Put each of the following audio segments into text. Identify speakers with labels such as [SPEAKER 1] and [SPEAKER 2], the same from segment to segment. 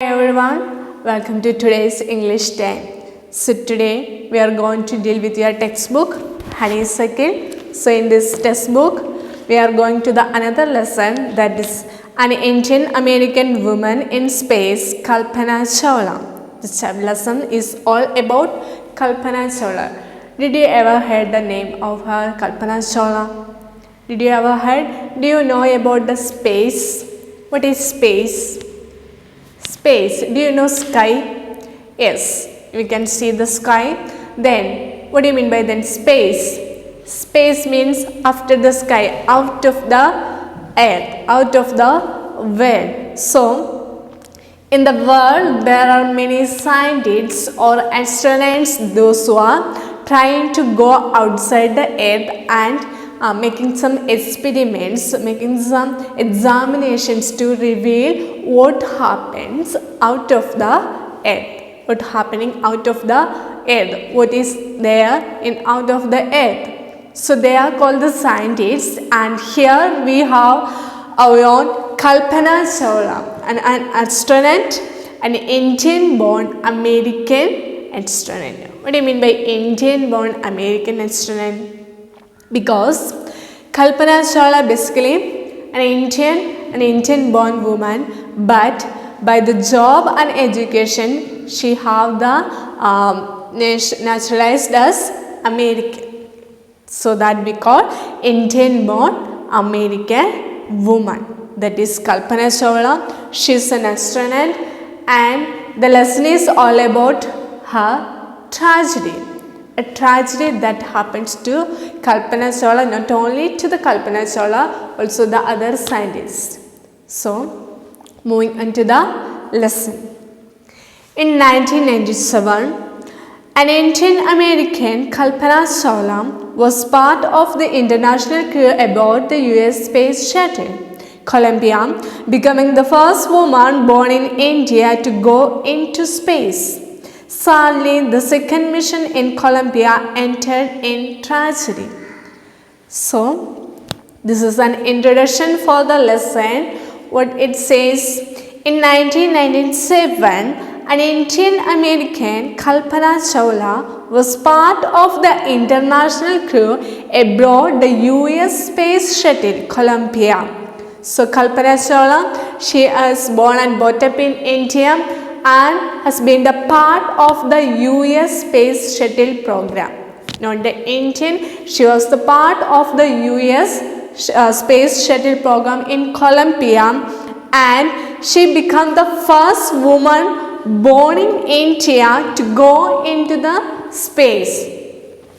[SPEAKER 1] Hi everyone, welcome to today's English time. So today we are going to deal with your textbook Honeysuckle. So in this textbook we are going to the another lesson, that is an Indian American woman in space, Kalpana Chawla. This lesson is all about Kalpana Chawla. Did you ever heard the name of her, Kalpana Chawla? Did you ever heard? Do you know about the space? What is space? Space. Do you know sky? Yes, we can see the sky. Then, what do you mean by then space? Space means after the sky, out of the earth, out of the world. So, in the world, there are many scientists or astronauts, those who are trying to go outside the earth and making some experiments, making some examinations to reveal what happens out of the earth, what happening out of the earth, what is there in out of the earth. So they are called the scientists, and here we have our own Kalpana Chawla, an astronaut, an Indian-born American astronaut. What do you mean by Indian-born American astronaut? Because Kalpana Chawla basically an Indian-born woman, but by the job and education she have the naturalized as American. So that we call Indian-born American woman. That is Kalpana Chawla. She is an astronaut, and the lesson is all about her tragedy. A tragedy that happens to Kalpana Chawla, not only to the Kalpana Chawla, also the other scientists. So, moving on to the lesson. In 1997, an Indian American, Kalpana Chawla, was part of the international crew aboard the US Space Shuttle Columbia, becoming the first woman born in India to go into space. Sadly, the second mission in Columbia entered in tragedy. So, this is an introduction for the lesson. What it says, in 1997, an Indian American, Kalpana Chawla, was part of the international crew aboard the US Space Shuttle Columbia. So, Kalpana Chawla, she is born and brought up in India and has been the part of the US Space Shuttle program. Not the Indian, she was the part of the US Space Shuttle program in Columbia, and she became the first woman born in India to go into the space.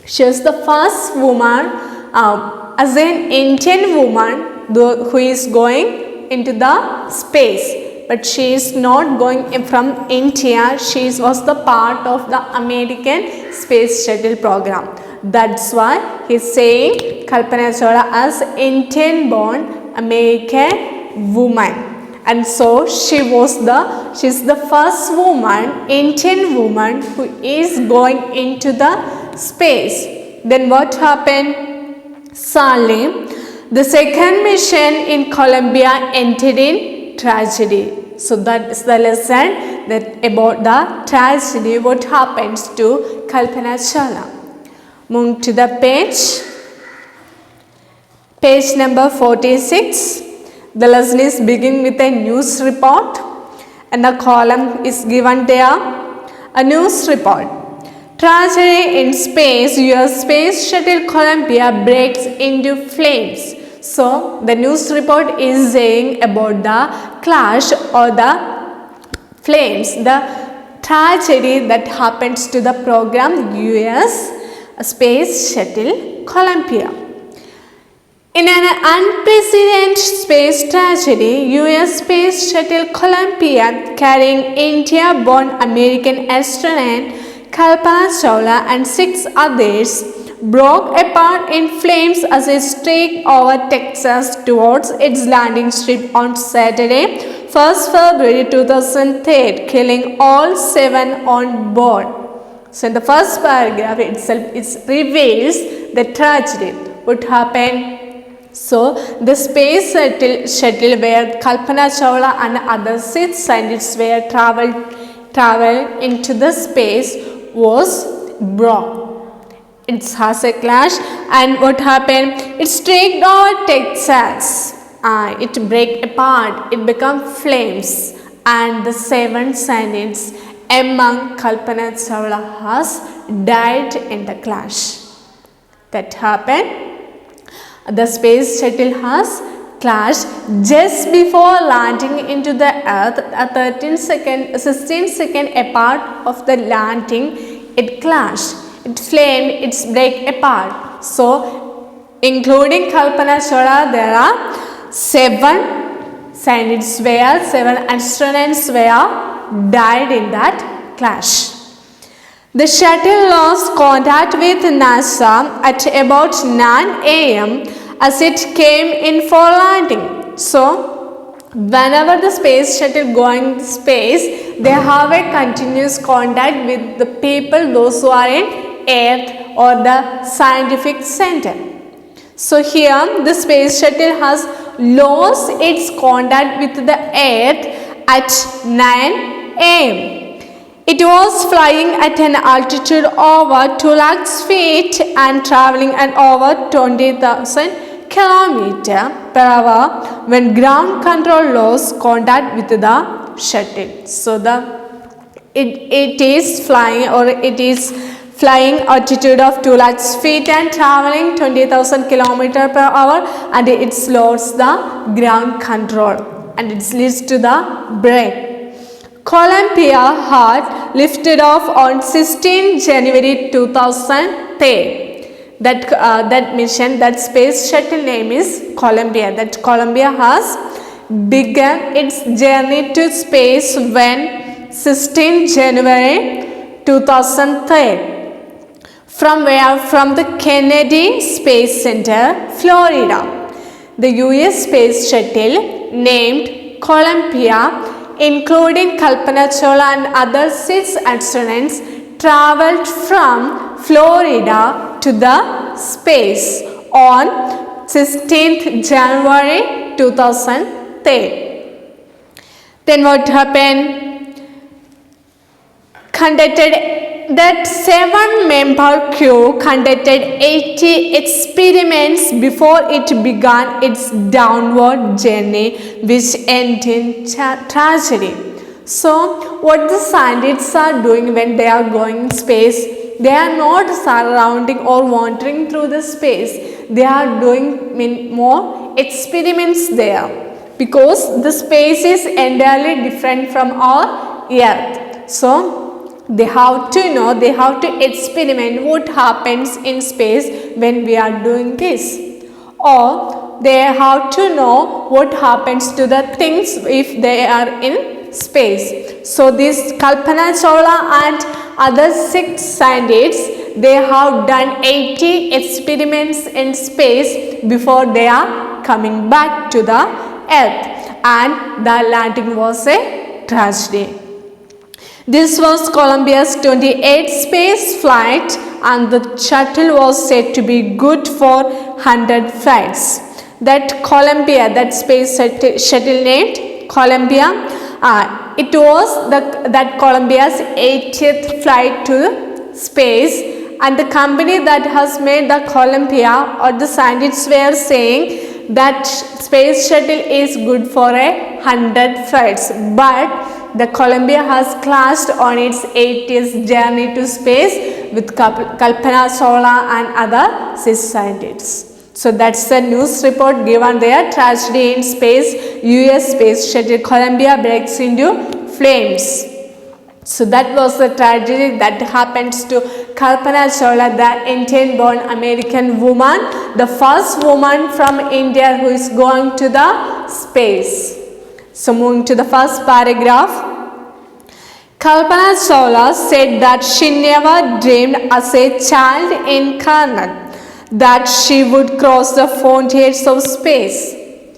[SPEAKER 1] She was the first woman as an Indian woman who is going into the space. But she is not going from India, she was the part of the American Space Shuttle program. That's why he is saying Kalpana Chawla as Indian-born American woman. And so she is the first woman, Indian woman, who is going into the space. Then what happened? Sadly, the second mission in Columbia ended in tragedy. So that is the lesson that about the tragedy, what happens to Kalpana Chawla. Move to the page number 46. The lesson is begin with a news report, and the column is given there. A news report. Tragedy in space, US Space Shuttle Columbia breaks into flames. So, the news report is saying about the clash or the flames, the tragedy that happens to the program US Space Shuttle Columbia. In an unprecedented space tragedy, US Space Shuttle Columbia, carrying India-born American astronaut Kalpana Chawla and 6 others, broke apart in flames as it streaked over Texas towards its landing strip on Saturday, 1st February 2003, killing all 7 on board. So, in the first paragraph itself, it reveals the tragedy. What happened? So the space shuttle where Kalpana Chawla and other 6 scientists were travel into the space was broke. It has a clash, and what happened? It struck over Texas. It break apart. It become flames, and the 7 scientists among Kalpana Chawla has died in the clash. That happened. The space shuttle has crashed just before landing into the earth. A 16 second apart of the landing, it crashed. It flamed, it's break apart. So, including Kalpana Chawla, there are 7 scientists were, 7 astronauts were died in that clash. The shuttle lost contact with NASA at about 9 a.m. as it came in for landing. So, whenever the space shuttle going to space, they have a continuous contact with the people, those who are in Earth or the scientific center. So here the space shuttle has lost its contact with the Earth at 9 a.m. It was flying at an altitude over 2 lakhs feet and traveling at over 20,000 km per hour when ground control lost contact with the shuttle. So it is flying altitude of 2 lakhs feet and traveling 20,000 km per hour, and it lost the ground control and it leads to the break. Columbia had lifted off on 16 January 2003. That mission, that space shuttle name is Columbia. That Columbia has begun its journey to space when 16 January 2003. From where? From the Kennedy Space Center, Florida. The US space shuttle named Columbia, including Kalpana Chawla and other 6 astronauts, traveled from Florida to the space on 16th January 2003. Then what happened? That 7-member crew conducted 80 experiments before it began its downward journey, which ended in tragedy. So, what the scientists are doing when they are going in space? They are not surrounding or wandering through the space. They are doing more experiments there, because the space is entirely different from our Earth. So, they have to know, they have to experiment what happens in space when we are doing this, or they have to know what happens to the things if they are in space. So this Kalpana Chawla and other 6 scientists, they have done 80 experiments in space before they are coming back to the Earth, and the landing was a tragedy. This was Columbia's 28th space flight, and the shuttle was said to be good for 100 flights. That Columbia, that space shuttle named Columbia, it was that Columbia's 80th flight to space, and the company that has made the Columbia, or the scientists were saying that space shuttle is good for 100 flights, but the Columbia has crashed on its 80th journey to space with Kalpana Chawla and other 6 scientists. So that's the news report given there. Tragedy in space, US space shuttle Columbia breaks into flames. So that was the tragedy that happens to Kalpana Chawla, the Indian-born American woman, the first woman from India who is going to the space. So moving to the first paragraph. Kalpana Chawla said that she never dreamed as a child incarnate that she would cross the frontiers of space.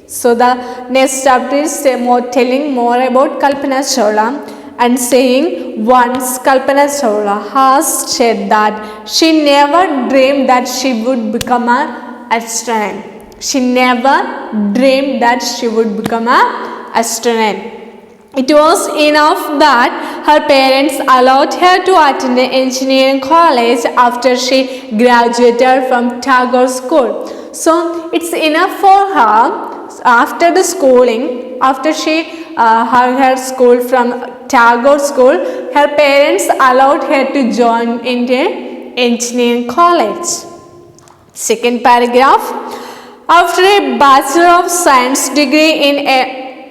[SPEAKER 1] So the next chapter is telling more about Kalpana Chawla and saying once Kalpana Chawla has said that she never dreamed that she would become an astronaut. She never dreamed that she would become an astronaut. It was enough that her parents allowed her to attend an engineering college after she graduated from Tagore School. So it's enough for her after the schooling, after she had her school from Tagore School, her parents allowed her to join Indian engineering college. Second paragraph. After a Bachelor of Science degree in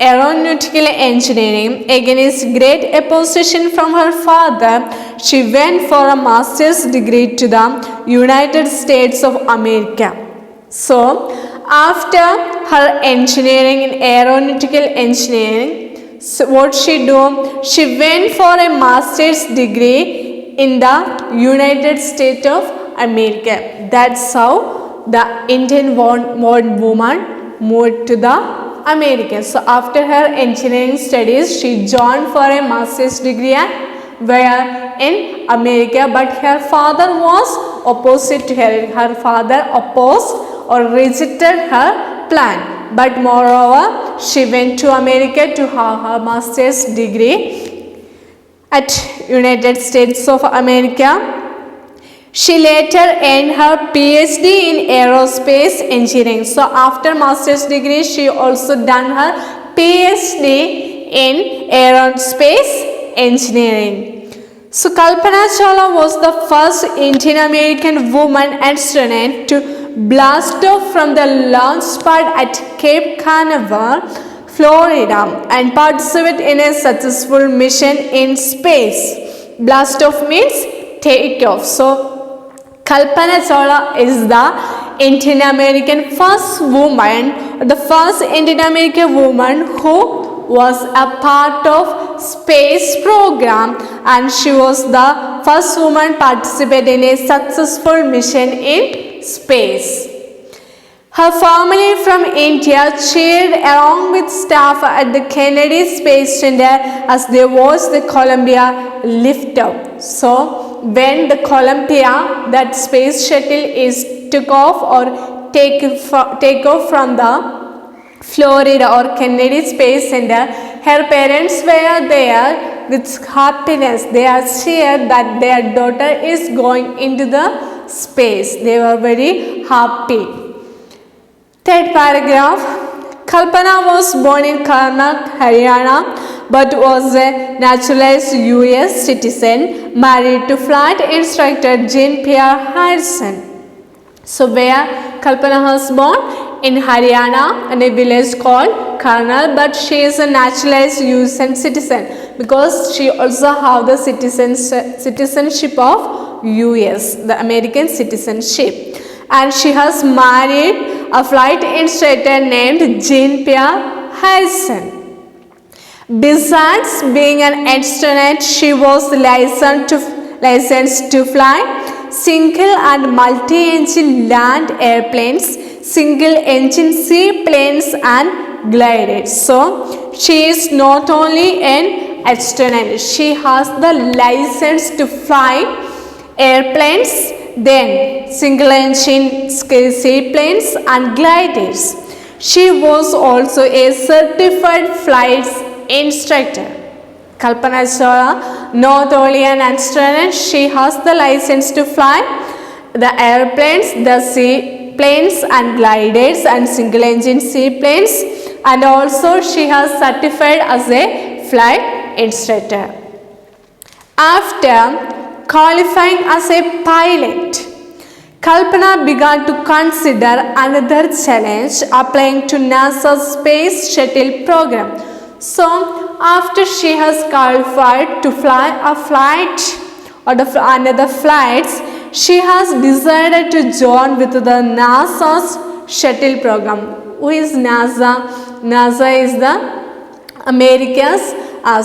[SPEAKER 1] aeronautical engineering, against great opposition from her father, she went for a master's degree to the United States of America. So, after her engineering in aeronautical engineering, so what she do? She went for a master's degree in the United States of America. That's how the Indian born woman moved to the America. So after her engineering studies, she joined for a master's degree at where in America, but her father was opposite to her. Her father opposed or rejected her plan. But moreover, she went to America to have her master's degree at United States of America. She later earned her PhD in aerospace engineering. So after master's degree, she also done her PhD in aerospace engineering. So Kalpana Chawla was the first Indian American woman astronaut to blast off from the launch pad at Cape Canaveral, Florida, and participate in a successful mission in space. Blast off means take off. So Kalpana Chawla is the Indian American first woman, the first Indian American woman who was a part of space program, and she was the first woman participated in a successful mission in space. Her family from India cheered along with staff at the Kennedy Space Center as they watched the Columbia lift up. So when the Columbia, that space shuttle, is took off or take off from the Florida or Kennedy Space Center, her parents were there with happiness. They are cheered that their daughter is going into the space. They were very happy. Third paragraph. Kalpana was born in Karnak, Haryana, but was a naturalized US citizen, married to flight instructor Jean-Pierre Harrison. So where Kalpana was born? In Haryana, in a village called Karnal, but she is a naturalized US citizen because she also have the citizenship of US, the American citizenship. And she has married a flight instructor named Jean-Pierre Harrison. Besides being an astronaut, she was licensed to fly single and multi-engine land airplanes, single-engine seaplanes and gliders. So, she is not only an astronaut, she has the license to fly airplanes, then single-engine seaplanes and gliders. She was also a certified flight instructor. Kalpana Chawla, not only an astronaut, she has the license to fly the airplanes, the seaplanes and gliders and single-engine seaplanes, and also she has certified as a flight instructor. After qualifying as a pilot, Kalpana began to consider another challenge, applying to NASA's Space Shuttle program. So, after she has qualified to fly a flight or another flights, she has decided to join with the NASA's shuttle program. Who is NASA? NASA is the America's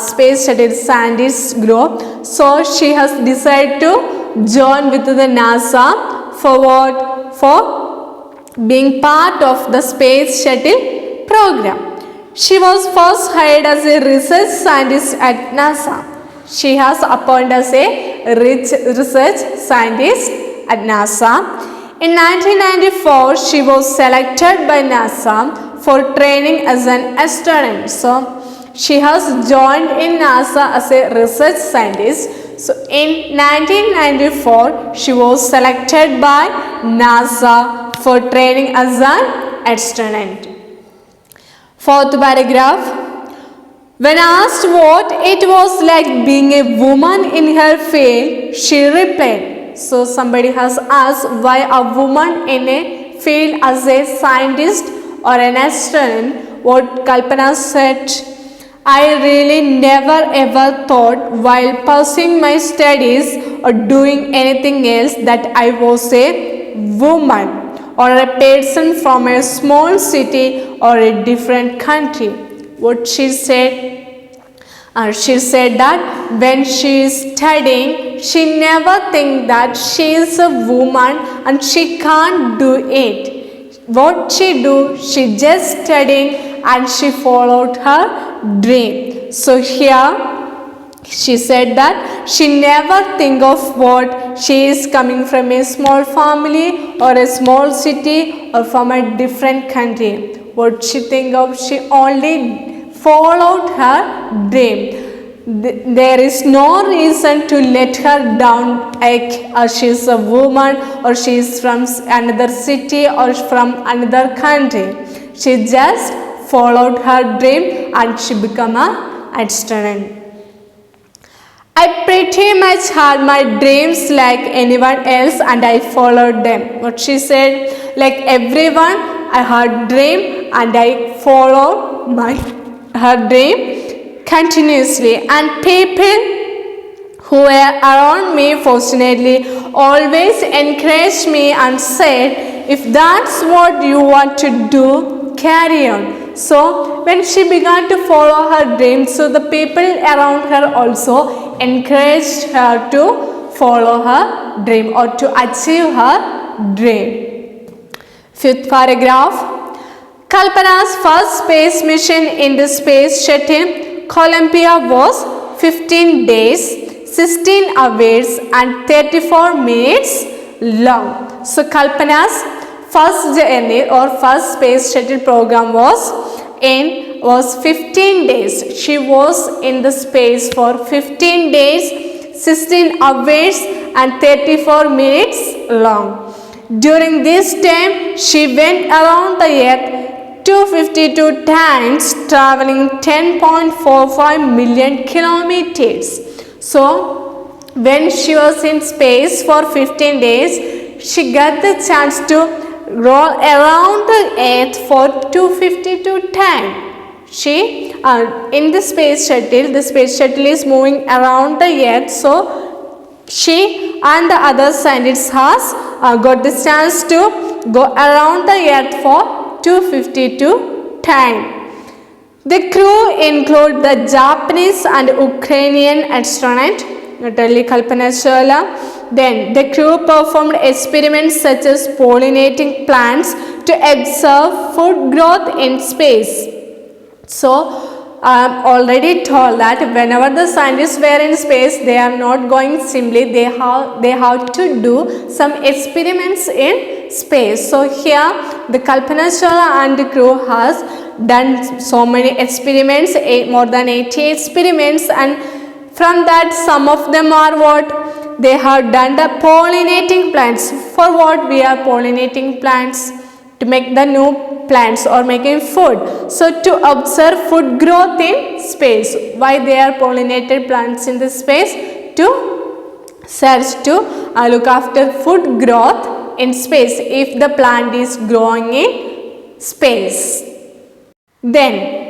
[SPEAKER 1] space shuttle scientist group. So she has decided to join with the NASA for what? For being part of the space shuttle program. She was first hired as a research scientist at NASA. She has appointed as a research scientist at NASA. In 1994, she was selected by NASA for training as an astronaut. So, she has joined in NASA as a research scientist. So, in 1994, she was selected by NASA for training as an astronaut. Fourth paragraph. When asked what it was like being a woman in her field, she replied. So somebody has asked why a woman in a field as a scientist or an astronaut. What Kalpana said, I really never ever thought while pursuing my studies or doing anything else that I was a woman or a person from a small city or a different country. What she said that when she is studying, she never think that she is a woman and she can't do it. What she do, she just studying and she followed her dream. So here she said that she never think of what she is coming from a small family or a small city or from a different country. What she think of, she only followed her dream. There is no reason to let her down like she is a woman or she is from another city or from another country. She just followed her dream and she became an astronaut. I pretty much had my dreams like anyone else and I followed them. What she said, like everyone, I had dream and I followed her dream continuously. And people who were around me fortunately always encouraged me and said, if that's what you want to do, carry on. So when she began to follow her dream, so the people around her also encouraged her to follow her dream or to achieve her dream. Fifth paragraph. Kalpana's first space mission in the space shuttle Columbia was 15 days, 16 hours and 34 minutes long. So Kalpana's first journey or first space shuttle program was 15 days. She was in the space for 15 days, 16 hours and 34 minutes long. During this time, she went around the earth 252 times, traveling 10.45 million kilometers. So, when she was in space for 15 days, she got the chance to roll around the earth for 252 times. She in the space shuttle is moving around the earth, so she and the other scientists has got the chance to go around the earth for 252 times. The crew include the Japanese and Ukrainian astronaut Natalie Kalpana Chawla. Then the crew performed experiments such as pollinating plants to observe food growth in space. So I am already told that whenever the scientists were in space, they are not going simply, they have to do some experiments in space. So here the Kalpana Chawla and the crew has done so many experiments, more than 80 experiments, and from that some of them are what? They have done the pollinating plants. For what we are pollinating plants? To make the new plants or making food. So to observe food growth in space. Why they are pollinated plants in the space? To search to look after food growth in space if the plant is growing in space. Then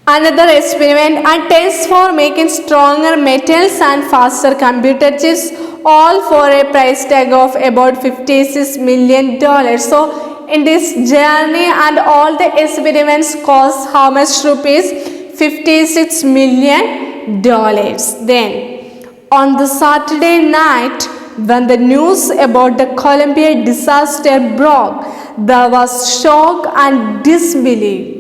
[SPEAKER 1] another experiment and test for making stronger metals and faster computer chips, all for a price tag of about $56 million. So in this journey and all the experiments cost how much rupees? $56 million. Then on the Saturday night, when the news about the Columbia disaster broke, there was shock and disbelief.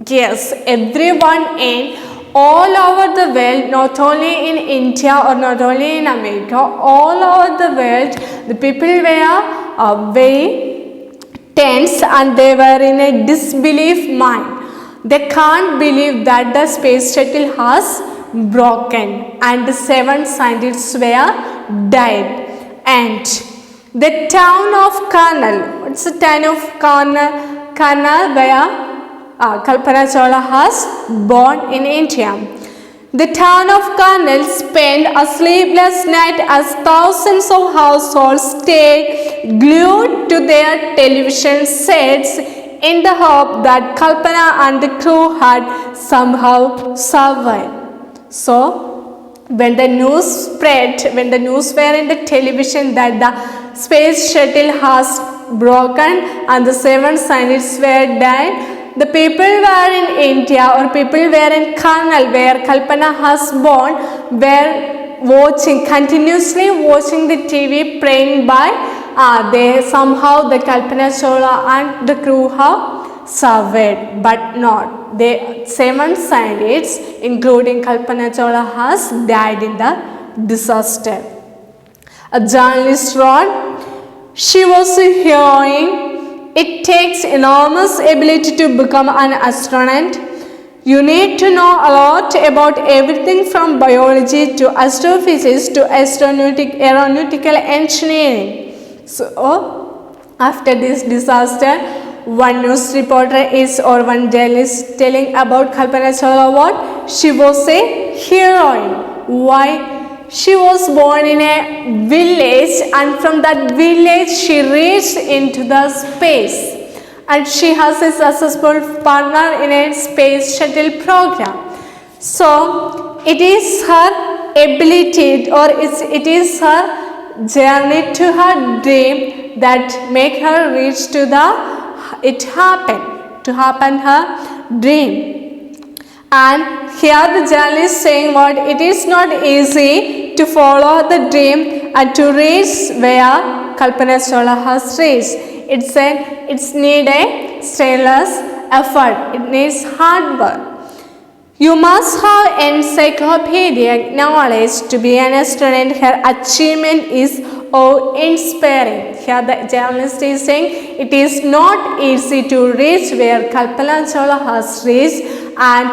[SPEAKER 1] Yes, everyone in all over the world, not only in India or not only in America, all over the world, the people were very tense and they were in a disbelief mind. They can't believe that the space shuttle has broken and the 7 scientists were died. And the town of Karnal, what's the town of Karnal where Kalpana Chawla has born in India. The town of Karnal spent a sleepless night as thousands of households stayed glued to their television sets in the hope that Kalpana and the crew had somehow survived. So, when the news spread, when the news were in the television that the space shuttle has broken and the 7 scientists were dead, the people were in India or people were in Karnal where Kalpana has born were continuously watching the TV, praying by they somehow the Kalpana Chawla and the crew have survived, but not. The 7 scientists, including Kalpana Chawla, has died in the disaster. A journalist wrote, "She was a heroine. It takes enormous ability to become an astronaut. You need to know a lot about everything from biology to astrophysics to aeronautical engineering." So, after this disaster, one news reporter or one journalist telling about Kalpana Chawla what? She was a heroine. Why? She was born in a village and from that village she reached into the space and she has a successful partner in a space shuttle program. So it is her ability or it is her journey to her dream that make her reach to the her dream. And here the journalist saying what? It is not easy to follow the dream and to reach where Kalpana Chawla has reached. It's need a strenuous effort. It needs hard work. You must have encyclopedic knowledge to be an astronaut. Her achievement is inspiring. Here the journalist is saying it is not easy to reach where Kalpana Chawla has reached, and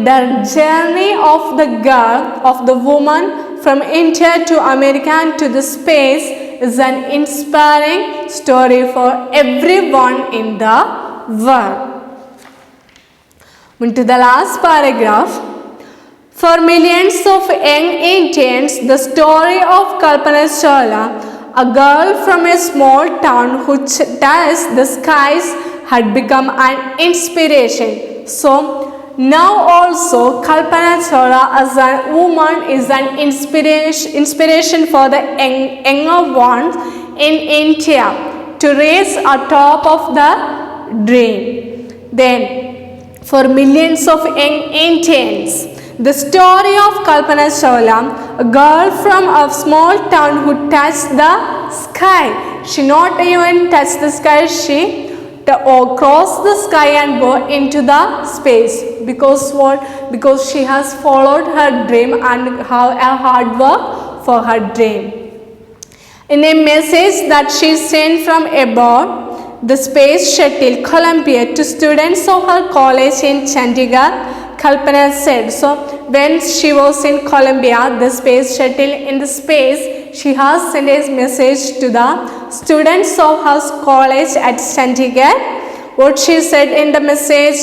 [SPEAKER 1] the journey of the girl, of the woman from India to America and to the space is an inspiring story for everyone in the world. To the last paragraph. For millions of young Indians, the story of Kalpana Chawla, a girl from a small town who touched the skies, had become an inspiration. So now also Kalpana Chawla as a woman is an inspiration for the younger ones in India to raise atop of the dream. Then for millions of young Indians, the story of Kalpana Chawla, a girl from a small town who touched the sky. She not even touched the sky, she crossed the sky and go into the space. Because what? Because she has followed her dream and have a hard work for her dream. In a message that she sent from aboard the space shuttle Columbia to students of her college in Chandigarh, Kalpana said, so when she was in Columbia, the space shuttle in the space, she has sent a message to the students of her college at Chandigarh. What she said in the message,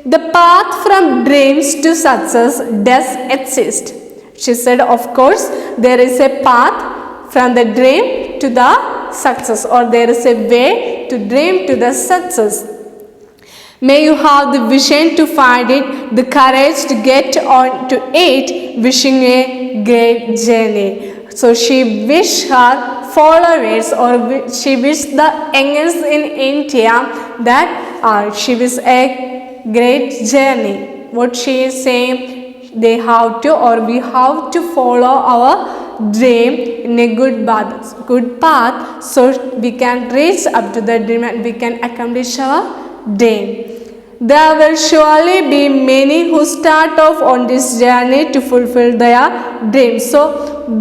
[SPEAKER 1] the path from dreams to success does exist. She said, of course, there is a path from the dream to the success, or there is a way to dream to the success. May you have the vision to find it, the courage to get on to it, wishing a great journey. So she wished her followers, or she wished the youngest in India that she wished a great journey. What she is saying, they have to, or we have to follow our dream in a good path, so we can reach up to the dream and we can accomplish our dream. There will surely be many who start off on this journey to fulfill their dreams. So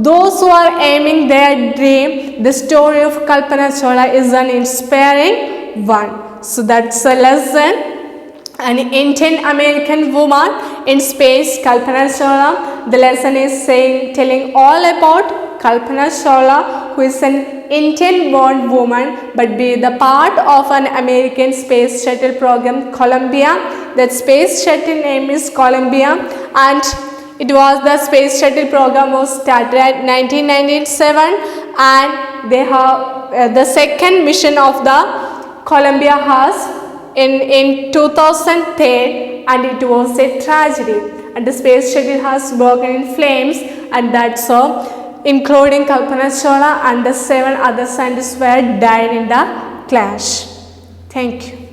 [SPEAKER 1] those who are aiming their dream, the story of Kalpana Chawla is an inspiring one. So that's a lesson. An Indian American woman in space, Kalpana Chawla. The lesson is telling all about Kalpana Chawla, who is an Indian born woman but be the part of an American space shuttle program, Columbia. That space shuttle name is Columbia, and it was the space shuttle program was started at 1997, and they have the second mission of the Columbia has in 2003, and it was a tragedy, and the space shuttle has broken in flames, and that's all, including Kalpana Chawla and the 7 other scientists were died in the clash. Thank you.